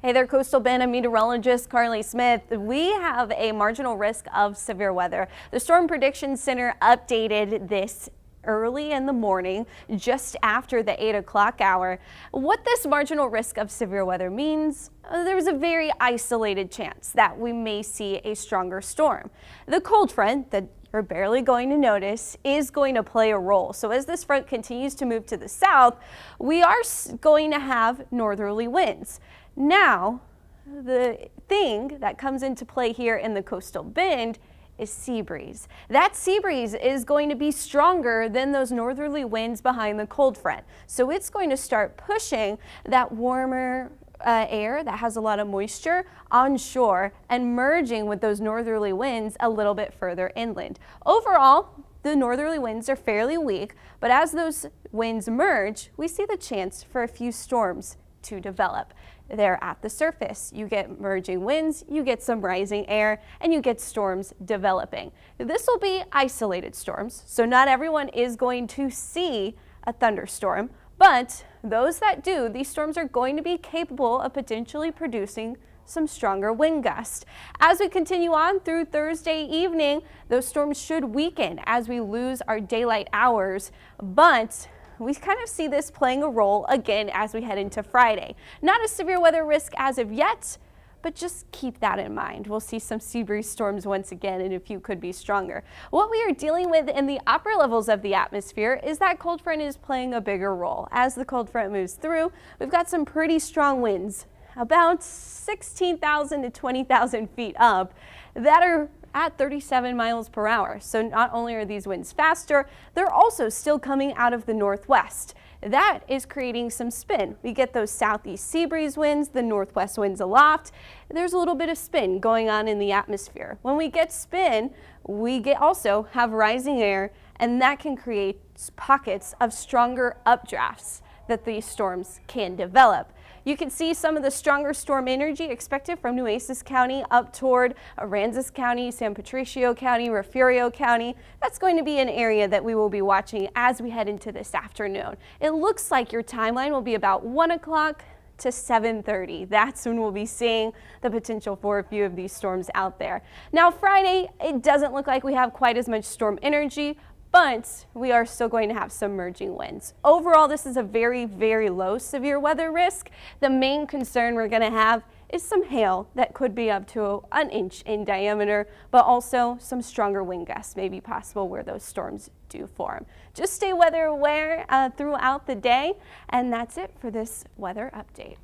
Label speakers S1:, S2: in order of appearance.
S1: Hey there, Coastal Bend. I'm meteorologist Carly Smith. We have a marginal risk of severe weather. The Storm Prediction Center updated this early in the morning, just after the 8 o'clock hour. What this marginal risk of severe weather means, there's a very isolated chance that we may see a stronger storm. The cold front that you're barely going to notice is going to play a role. So as this front continues to move to the south, we are going to have northerly winds. Now, the thing that comes into play here in the coastal bend is sea breeze. That sea breeze is going to be stronger than those northerly winds behind the cold front. So it's going to start pushing that warmer air that has a lot of moisture onshore and merging with those northerly winds a little bit further inland. Overall, the northerly winds are fairly weak, but as those winds merge, we see the chance for a few storms to develop. They're at the surface. You get merging winds, you get some rising air, and you get storms developing. This will be isolated storms, so not everyone is going to see a thunderstorm, but those that do, these storms are going to be capable of potentially producing some stronger wind gusts. As we continue on through Thursday evening, those storms should weaken as we lose our daylight hours, but we kind of see this playing a role again as we head into Friday. Not a severe weather risk as of yet, but just keep that in mind. We'll see some sea breeze storms once again, and a few could be stronger. What we are dealing with in the upper levels of the atmosphere is that cold front is playing a bigger role. As the cold front moves through, we've got some pretty strong winds, about 16,000 to 20,000 feet up, that are at 37 miles per hour. So not only are these winds faster, they're also still coming out of the northwest. That is creating some spin. We get those southeast sea breeze winds, the northwest winds aloft. There's a little bit of spin going on in the atmosphere. When we get spin, we also have rising air, and that can create pockets of stronger updrafts that these storms can develop. You can see some of the stronger storm energy expected from Nueces County up toward Aransas County, San Patricio County, Refugio County. That's going to be an area that we will be watching as we head into this afternoon. It looks like your timeline will be about 1 o'clock to 7:30. That's when we'll be seeing the potential for a few of these storms out there. Now Friday, it doesn't look like we have quite as much storm energy, but we are still going to have some merging winds. Overall, this is a very, very low severe weather risk. The main concern we're going to have is some hail that could be up to an inch in diameter, but also some stronger wind gusts may be possible where those storms do form. Just stay weather aware throughout the day, and that's it for this weather update.